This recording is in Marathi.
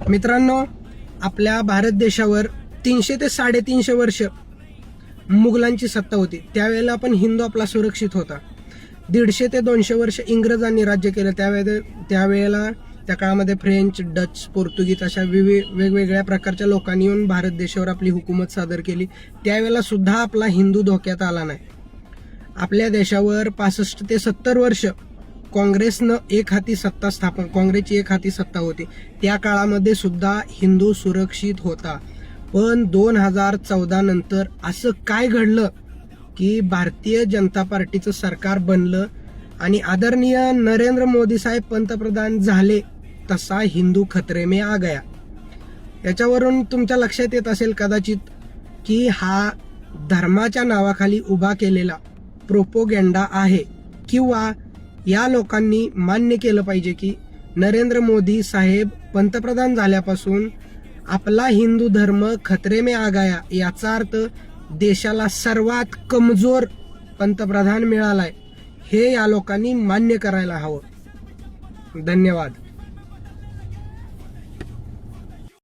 मित्रांनो, आपल्या भारत देशावर 300 ते 350 वर्ष मुघलांची सत्ता होती. त्यावेळेला पण हिंदू आपला सुरक्षित होता. 150 ते 200 वर्ष इंग्रजांनी राज्य केलं. त्यावेळेला त्या काळामध्ये फ्रेंच, डच, पोर्तुगीज अशा वेगवेगळ्या प्रकारच्या लोकांनी येऊन भारत देशावर आपली हुकूमत सादर केली. त्यावेळेला सुद्धा आपला हिंदू धोक्यात आला नाही. आपल्या देशावर 65 ते 70 वर्ष काँग्रेसची एक हाती सत्ता होती. त्या काळामध्ये सुद्धा हिंदू सुरक्षित होता. पण 2014 नंतर असं काय घडलं की भारतीय जनता पार्टीचं सरकार बनलं आणि आदरणीय नरेंद्र मोदी साहेब पंतप्रधान झाले, तसा हिंदू खतरे में आ गया. याच्यावरून तुमच्या लक्षात येत असेल कदाचित की हा धर्माच्या नावाखाली उभा केलेला प्रोपोगंडा आहे, किंवा या लोकांनी मान्य केलं पाहिजे की नरेंद्र मोदी साहेब पंतप्रधान झाल्यापासून आपला हिंदू धर्म खतरे में आ गया. याचा अर्थ देशाला सर्वात कमजोर पंतप्रधान मिळालाय, हे या लोकांनी मान्य करायला हवं. धन्यवाद.